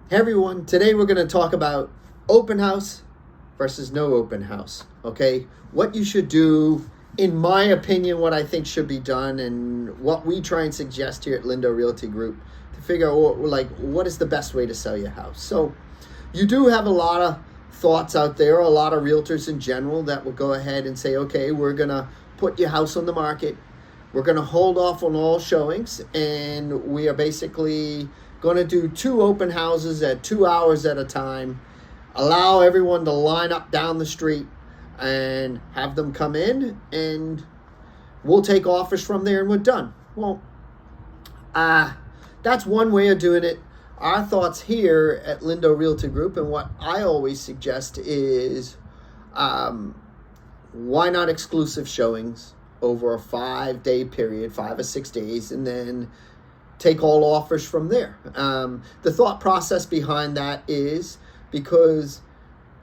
Hey everyone, today we're going to talk about open house versus no open house. Okay, what you should do, in my opinion, what I think should be done, and what we try and suggest here at Lindo Realty Group to figure out what is the best way to sell your house. So, you do have a lot of thoughts out there, a lot of realtors in general that will go ahead and say, okay, we're going to put your house on the market. We're going to hold off on all showings, and we are basically going to do 2 open houses at 2 hours at a time, allow everyone to line up down the street and have them come in, and we'll take offers from there and we're done. Well, that's one way of doing it. Our thoughts here at Lindo Realty Group, and what I always suggest is, why not exclusive showings over a 5-day period, 5 or 6 days, and then take all offers from there. The thought process behind that is because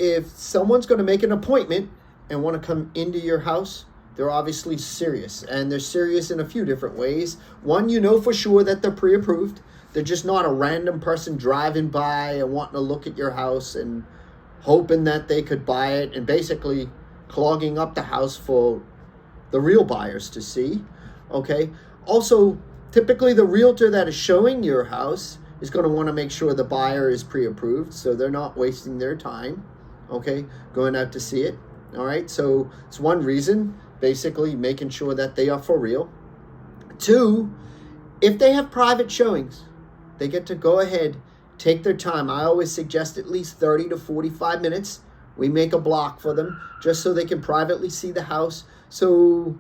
if someone's going to make an appointment and want to come into your house, they're obviously serious, and they're serious in a few different ways. One, you know for sure that they're pre-approved. They're just not a random person driving by and wanting to look at your house and hoping that they could buy it and basically clogging up the house for the real buyers to see. Okay. Also, typically the realtor that is showing your house is going to want to make sure the buyer is pre-approved, so they're not wasting their time, okay, going out to see it. All right, so it's one reason, basically making sure that they are for real. 2, if they have private showings, they get to go ahead, take their time. I always suggest at least 30 to 45 minutes. We make a block for them just so they can privately see the house. So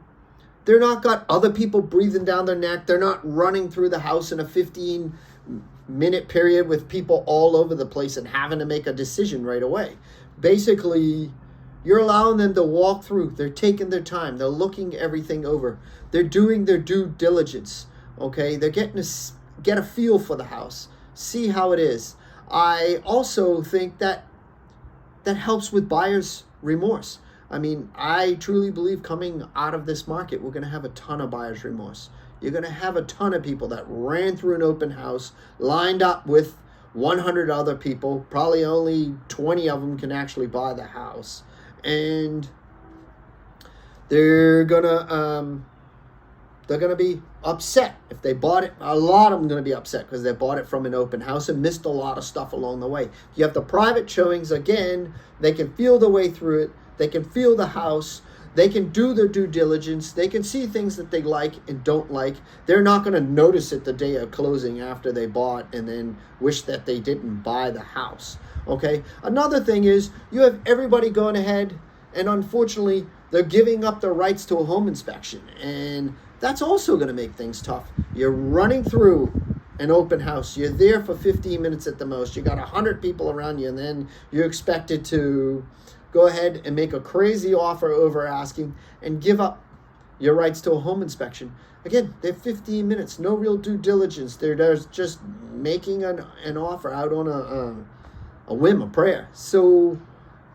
they're not got other people breathing down their neck. They're not running through the house in a 15-minute period with people all over the place and having to make a decision right away. Basically, you're allowing them to walk through. They're taking their time. They're looking everything over. They're doing their due diligence. Okay, they're getting to get a feel for the house, see how it is. I also think that helps with buyer's remorse. I mean, I truly believe coming out of this market, we're going to have a ton of buyer's remorse. You're going to have a ton of people that ran through an open house, lined up with 100 other people. Probably only 20 of them can actually buy the house. And they're going to be upset if they bought it. A lot of them are going to be upset because they bought it from an open house and missed a lot of stuff along the way. You have the private showings. Again, they can feel their way through it. They can feel the house. They can do their due diligence. They can see things that they like and don't like. They're not going to notice it the day of closing after they bought and then wish that they didn't buy the house. Okay? Another thing is you have everybody going ahead, and unfortunately, they're giving up their rights to a home inspection. And that's also going to make things tough. You're running through an open house. You're there for 15 minutes at the most. You got 100 people around you, and then you're expected to go ahead and make a crazy offer over asking and give up your rights to a home inspection. Again, they're 15 minutes, no real due diligence. They're just making an offer out on a whim, a prayer. So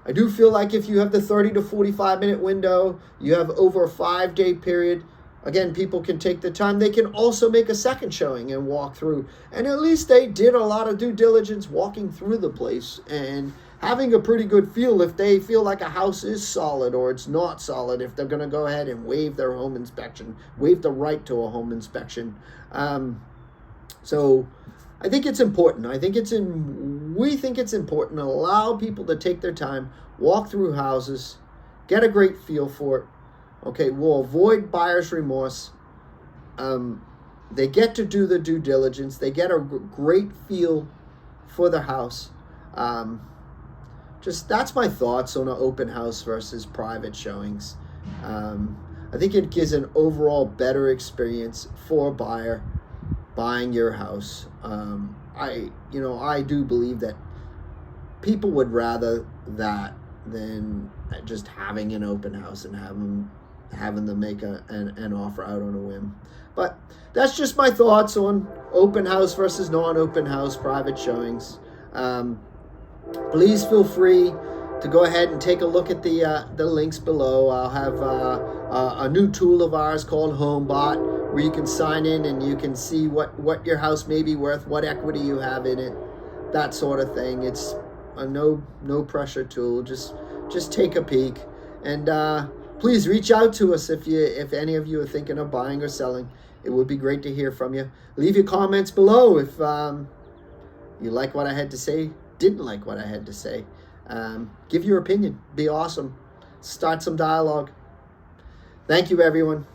I do feel like if you have the 30 to 45 minute window, you have over a 5-day period, again, people can take the time. They can also make a second showing and walk through. And at least they did a lot of due diligence walking through the place and having a pretty good feel if they feel like a house is solid or it's not solid, if they're going to go ahead and waive their home inspection, waive the right to a home inspection. So I think it's important. We think it's important to allow people to take their time, walk through houses, get a great feel for it. Okay, we'll avoid buyer's remorse. They get to do the due diligence. They get a great feel for the house. That's my thoughts on an open house versus private showings. I think it gives an overall better experience for a buyer buying your house. I do believe that people would rather that than just having an open house and having them make an offer out on a whim. But that's just my thoughts on open house versus non-open house private showings. Please feel free to go ahead and take a look at the links below. I'll have a new tool of ours called HomeBot, where you can sign in and you can see what your house may be worth, what equity you have in it. that sort of thing. It's a no pressure tool. Just take a peek, and please reach out to us if any of you are thinking of buying or selling. It would be great to hear from you. Leave your comments below if you like what I had to say, didn't like what I had to say. Give your opinion. Be awesome. Start some dialogue. Thank you, everyone.